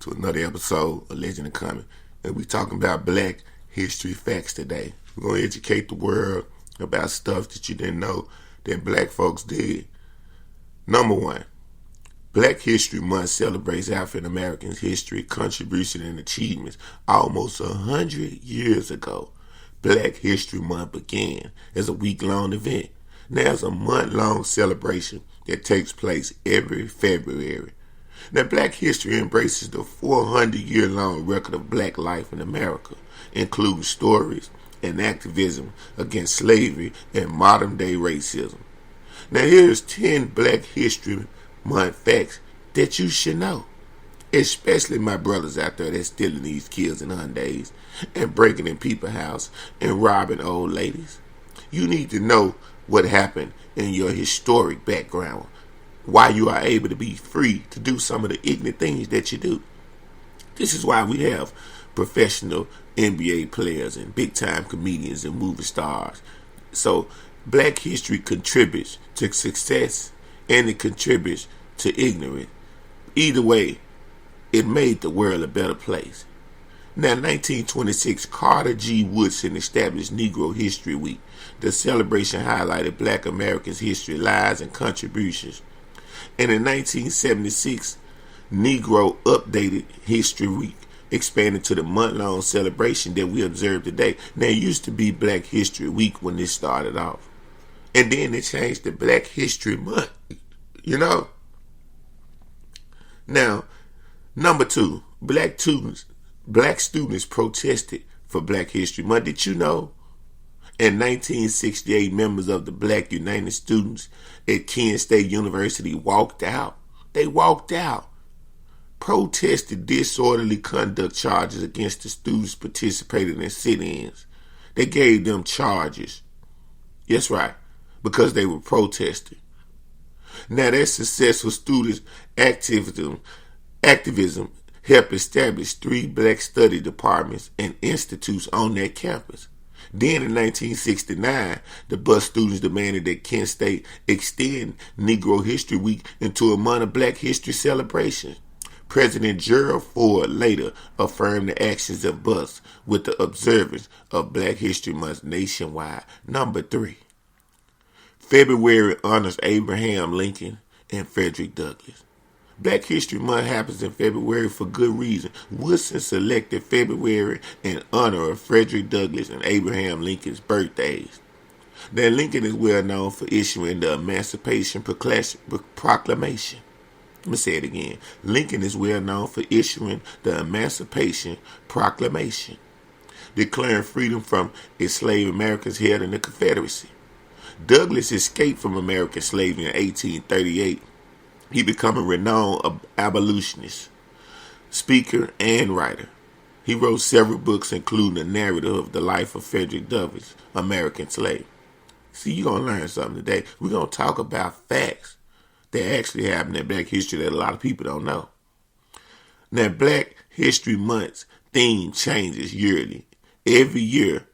to another episode of Legend of Coming. And we talking about black history facts today. We're going to educate the world about stuff that you didn't know that black folks did. Number one, Black History Month celebrates African Americans' history, contribution, and achievements. Almost 100 years ago, Black History Month began as a week-long event. Now it's a month-long celebration that takes place every February. Now, Black history embraces the 400-year-long record of black life in America, including stories and activism against slavery and modern-day racism. Now, here's 10 Black History Month facts that you should know, especially my brothers out there that's stealing these kids and Hyundais and breaking in people's house and robbing old ladies. You need to know what happened in your historic background, why you are able to be free to do some of the ignorant things that you do. This is why we have professional NBA players and big-time comedians and movie stars. So Black history contributes to success and it contributes to ignorance. Either way, it made the world a better place. Now, in 1926, Carter G. Woodson established Negro History Week. The celebration highlighted black Americans' history, lives, and contributions. And in 1976, Negro updated History Week, expanded to the month-long celebration that we observe today. Now, it used to be Black History Week when this started off. And then they changed to Black History Month, Now, number two, black students protested for Black History Month. Did you know? In 1968, members of the Black United Students at Kent State University walked out. They walked out, protested disorderly conduct charges against the students participating in sit-ins. They gave them charges. Yes, right, because they were protesting. Now, that successful students' activism helped establish 3 black study departments and institutes on that campus. Then in 1969, the bus students demanded that Kent State extend Negro History Week into a month of black history celebration. President Gerald Ford later affirmed the actions of bus with the observance of Black History Month nationwide. Number 3, February honors Abraham Lincoln and Frederick Douglass. Black History Month happens in February for good reason. Woodson selected February in honor of Frederick Douglass and Abraham Lincoln's birthdays. Now, Lincoln is well known for issuing the Emancipation Proclamation. Let me say it again. Lincoln is well known for issuing the Emancipation Proclamation, declaring freedom from enslaved Americans held in the Confederacy. Douglass escaped from American slavery in 1838. He became a renowned abolitionist, speaker, and writer. He wrote several books, including a narrative of the life of Frederick Douglass, American slave. See, you're going to learn something today. We're going to talk about facts that actually happened in Black history that a lot of people don't know. Now, Black History Month's theme changes yearly. Every year,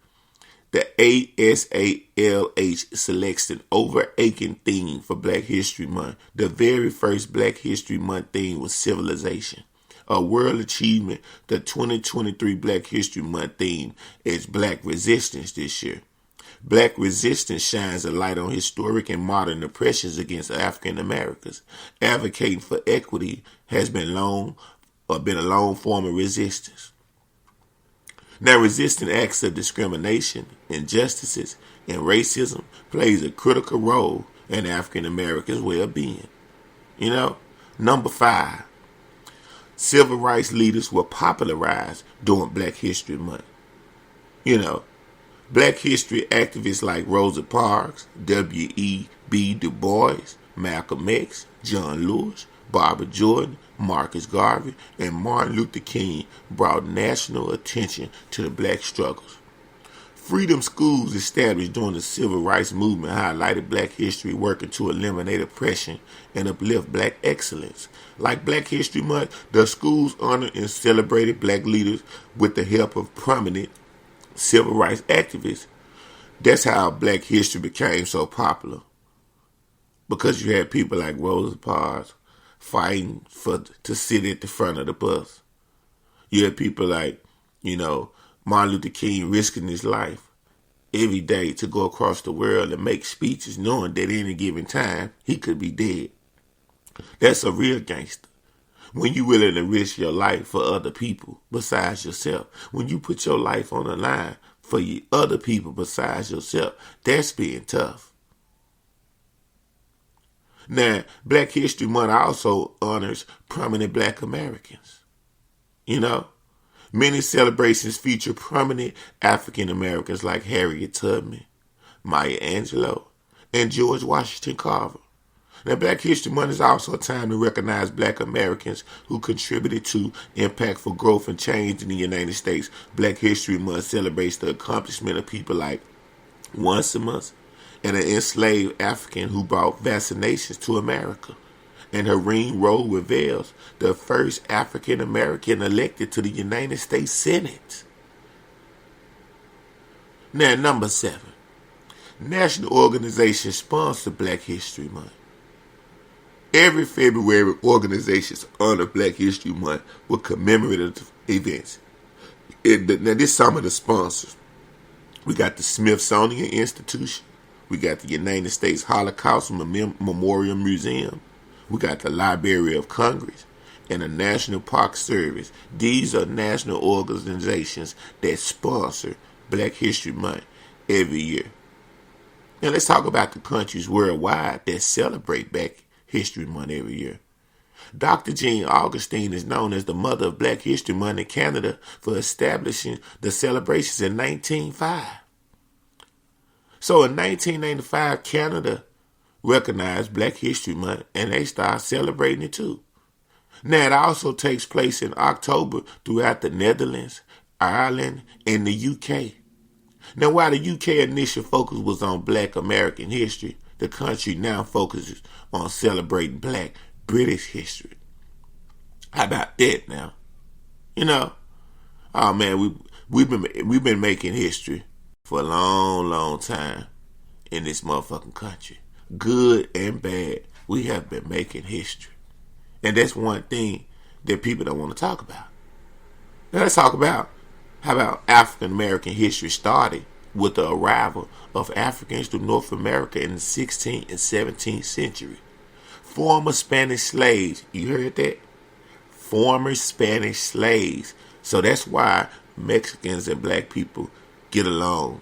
the ASALH selects an overarching theme for Black History Month. The very first Black History Month theme was civilization. A world achievement, the 2023 Black History Month theme is Black Resistance this year. Black resistance shines a light on historic and modern oppressions against African Americans. Advocating for equity has been a long form of resistance. Now, resisting acts of discrimination, injustices, and racism plays a critical role in African Americans' well-being. Number 5, civil rights leaders were popularized during Black History Month. Black history activists like Rosa Parks, W.E.B. Du Bois, Malcolm X, John Lewis, Barbara Jordan, Marcus Garvey, and Martin Luther King brought national attention to the black struggles. Freedom schools established during the civil rights movement highlighted black history, working to eliminate oppression and uplift black excellence. Like Black History Month, the schools honored and celebrated black leaders with the help of prominent civil rights activists. That's how black history became so popular. Because you had people like Rosa Parks fighting to sit at the front of the bus. You have people like, you know, Martin Luther King risking his life every day to go across the world and make speeches knowing that at any given time he could be dead. That's a real gangster. When you willing to risk your life for other people besides yourself, when you put your life on the line for other people besides yourself, that's being tough. Now, Black History Month also honors prominent Black Americans. You know, many celebrations feature prominent African Americans like Harriet Tubman, Maya Angelou, and George Washington Carver. Now, Black History Month is also a time to recognize Black Americans who contributed to impactful growth and change in the United States. Black History Month celebrates the accomplishment of people like Onesimus, and an enslaved African who brought vaccinations to America, and Hareen Roe Vales, the first African American elected to the United States Senate. Now, number 7. National organizations sponsor Black History Month. Every February, organizations honor Black History Month with commemorative events. Now, this is some of the sponsors. We got the Smithsonian Institution. We got the United States Holocaust Memorial Museum. We got the Library of Congress and the National Park Service. These are national organizations that sponsor Black History Month every year. Now let's talk about the countries worldwide that celebrate Black History Month every year. Dr. Jean Augustine is known as the mother of Black History Month in Canada for establishing the celebrations in 1905. So in 1995, Canada recognized Black History Month and they started celebrating it too. Now it also takes place in October throughout the Netherlands, Ireland, and the UK. Now while the UK initial focus was on Black American history, the country now focuses on celebrating Black British history. How about that now? You know, oh man, we've been making history for a long, long time in this motherfucking country. Good and bad, we have been making history. And that's one thing that people don't want to talk about. Now let's talk about how about African American history started with the arrival of Africans to North America in the 16th and 17th century. Former Spanish slaves, you heard that? Former Spanish slaves. So that's why Mexicans and Black people get along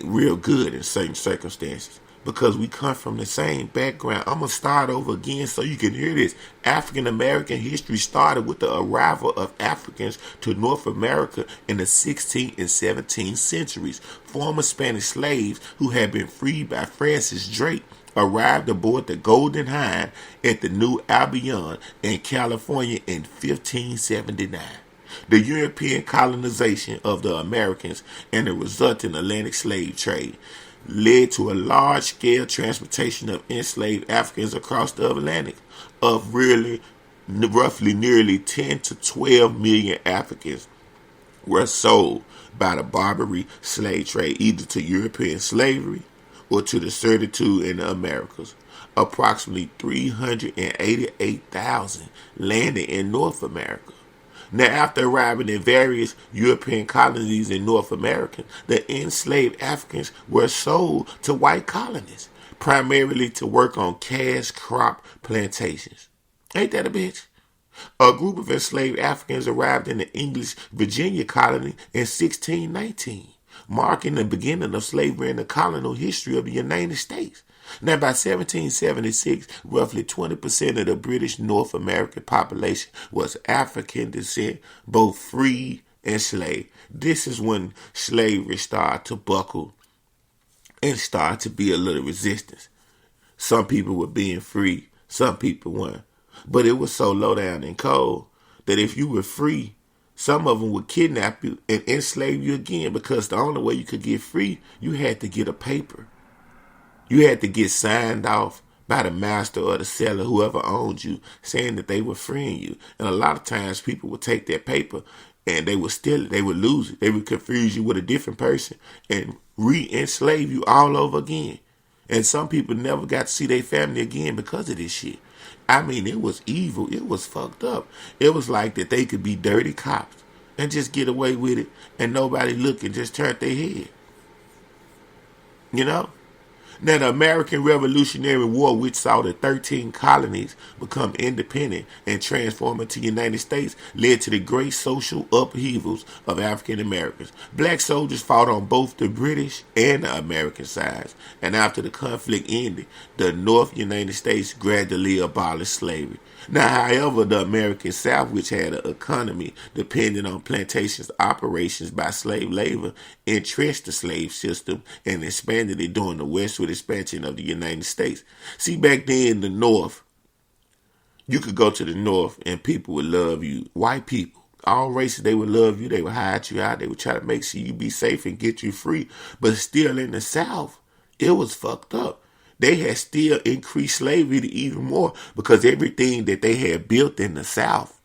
real good in certain circumstances, because we come from the same background. I'm going to start over again so you can hear this. African American history started with the arrival of Africans to North America in the 16th and 17th centuries. Former Spanish slaves who had been freed by Francis Drake arrived aboard the Golden Hind at the New Albion in California in 1579. The European colonization of the Americans and the resulting Atlantic slave trade led to a large-scale transportation of enslaved Africans across the Atlantic. Of roughly nearly 10 to 12 million Africans were sold by the Barbary slave trade, either to European slavery or to the servitude in the Americas. Approximately 388,000 landed in North America. Now, after arriving in various European colonies in North America, the enslaved Africans were sold to white colonists, primarily to work on cash crop plantations. Ain't that a bitch? A group of enslaved Africans arrived in the English Virginia colony in 1619, marking the beginning of slavery in the colonial history of the United States. Now, by 1776, roughly 20% of the British North American population was African descent, both free and slave. This is when slavery started to buckle and started to be a little resistance. Some people were being free, some people weren't. But it was so low down and cold that if you were free, some of them would kidnap you and enslave you again, because the only way you could get free, you had to get a paper. You had to get signed off by the master or the seller, whoever owned you, saying that they were freeing you. And a lot of times people would take that paper and they would steal it. They would lose it. They would confuse you with a different person and re-enslave you all over again. And some people never got to see their family again because of this shit. I mean, it was evil. It was fucked up. It was like that they could be dirty cops and just get away with it and nobody look and just turn their head. You know? Now, the American Revolutionary War, which saw the 13 colonies become independent and transform into the United States, led to the great social upheavals of African Americans. Black soldiers fought on both the British and the American sides, and after the conflict ended, the North United States gradually abolished slavery. Now, however, the American South, which had an economy dependent on plantations operations by slave labor, entrenched the slave system and expanded it during the westward expansion of the United States. See, back then, the North, you could go to the North and people would love you. White people, all races, they would love you. They would hide you out. They would try to make sure you be safe and get you free. But still in the South, it was fucked up. They had still increased slavery to even more because everything that they had built in the South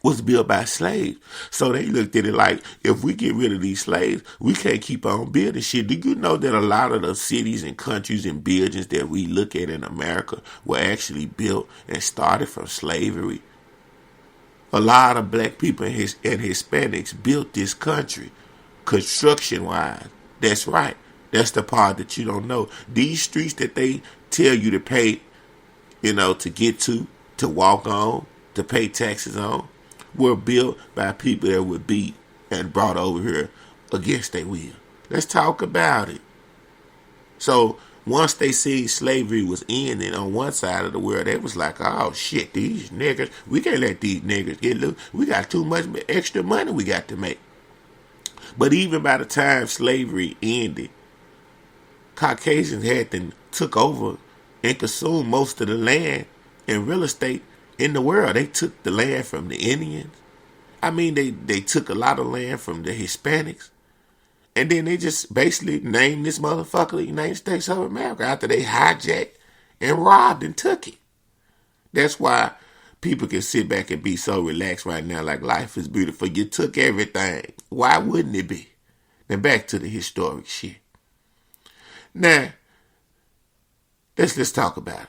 was built by slaves. So they looked at it like, if we get rid of these slaves, we can't keep on building shit. Do you know that a lot of the cities and countries and buildings that we look at in America were actually built and started from slavery? A lot of black people and Hispanics built this country construction-wise. That's right. That's the part that you don't know. These streets that they tell you to pay, to get to walk on, to pay taxes on, were built by people that were beat and brought over here against their will. Let's talk about it. So once they see slavery was ending on one side of the world, they was like, oh shit, these niggas, we can't let these niggas get loose. We got too much extra money we got to make. But even by the time slavery ended, Caucasians took over and consumed most of the land and real estate in the world. They took the land from the Indians. I mean, they took a lot of land from the Hispanics. And then they just basically named this motherfucker the United States of America after they hijacked and robbed and took it. That's why people can sit back and be so relaxed right now like life is beautiful. You took everything. Why wouldn't it be? Then back to the historic shit. Now, let's talk about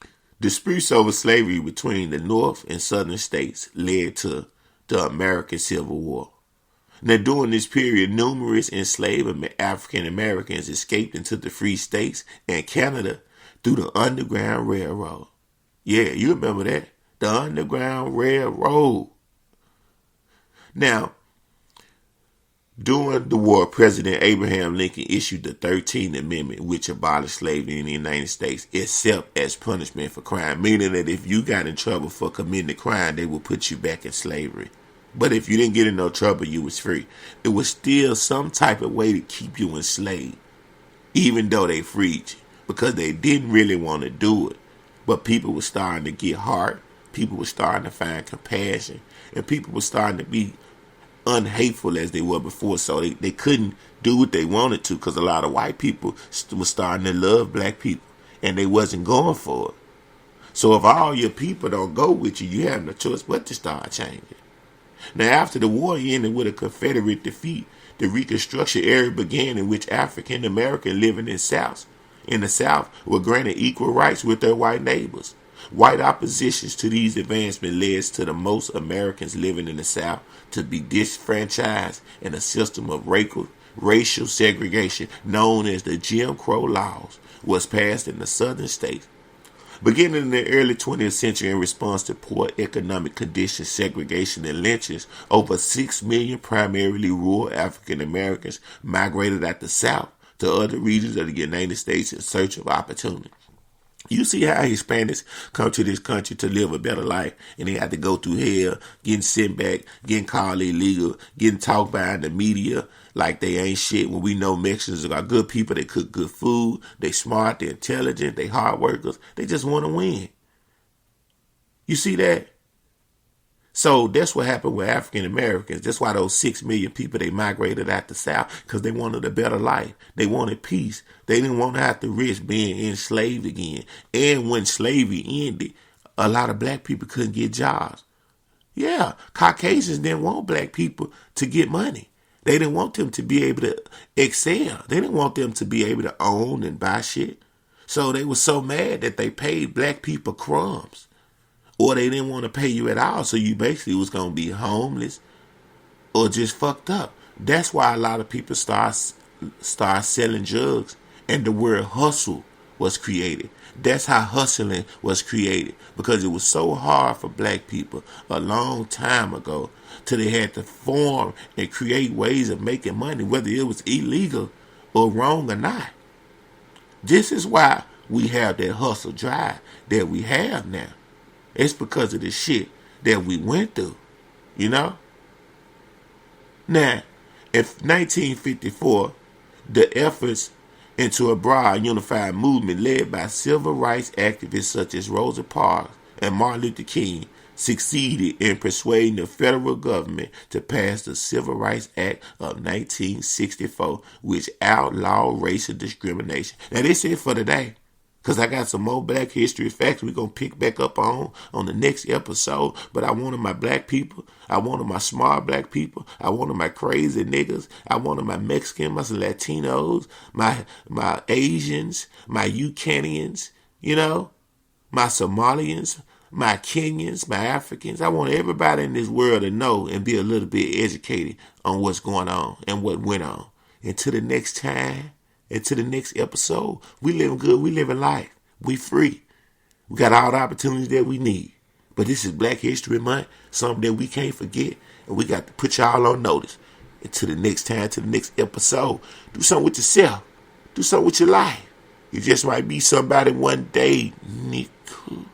it. Disputes over slavery between the North and Southern states led to the American Civil War. Now, during this period, numerous enslaved African Americans escaped into the free states and Canada through the Underground Railroad. Yeah, you remember that? The Underground Railroad. Now, during the war, President Abraham Lincoln issued the 13th Amendment, which abolished slavery in the United States, except as punishment for crime, meaning that if you got in trouble for committing a crime, they would put you back in slavery. But if you didn't get in no trouble, you was free. It was still some type of way to keep you enslaved, even though they freed you, because they didn't really want to do it. But people were starting to get hard. People were starting to find compassion, and people were starting to be unhateful as they were before, so they couldn't do what they wanted to because a lot of white people were starting to love black people and they wasn't going for it. So if all your people don't go with you, you have no choice but to start changing. Now, after the war ended with a Confederate defeat, the Reconstruction era began, in which African Americans living in the South were granted equal rights with their white neighbors. White oppositions to these advancements led to the most Americans living in the South to be disfranchised in a system of racial segregation known as the Jim Crow laws was passed in the southern states. Beginning in the early 20th century, in response to poor economic conditions, segregation, and lynchings, over 6 million primarily rural African Americans migrated out the South to other regions of the United States in search of opportunity. You see how Hispanics come to this country to live a better life, and they have to go through hell, getting sent back, getting called illegal, getting talked by in the media like they ain't shit, when we know Mexicans are good people. They cook good food, they smart, they intelligent, they hard workers. They just want to win. You see that? So that's what happened with African Americans. That's why those 6 million people, they migrated out the South, because they wanted a better life. They wanted peace. They didn't want to have to risk being enslaved again. And when slavery ended, a lot of black people couldn't get jobs. Yeah, Caucasians didn't want black people to get money. They didn't want them to be able to excel. They didn't want them to be able to own and buy shit. So they were so mad that they paid black people crumbs. Or they didn't want to pay you at all. So you basically was going to be homeless or just fucked up. That's why a lot of people start selling drugs, and the word hustle was created. That's how hustling was created, because it was so hard for black people a long time ago till they had to form and create ways of making money, whether it was illegal or wrong or not. This is why we have that hustle drive that we have now. It's because of the shit that we went through, you know? Now, in 1954, the efforts into a broad unified movement led by civil rights activists such as Rosa Parks and Martin Luther King succeeded in persuading the federal government to pass the Civil Rights Act of 1964, which outlawed racial discrimination. Now, this is it for today, because I got some more black history facts we're going to pick back up on the next episode. But I wanted my black people. I wanted my smart black people. I wanted my crazy niggas. I wanted my Mexicans, my Latinos, my Asians, my Ukrainians, you know, my Somalians, my Kenyans, my Africans. I want everybody in this world to know and be a little bit educated on what's going on and what went on. Until the next time. Until the next episode, we living good, we living life, we free. We got all the opportunities that we need. But this is Black History Month, something that we can't forget, and we got to put y'all on notice. Until the next time, to the next episode, do something with yourself. Do something with your life. You just might be somebody one day, Niku.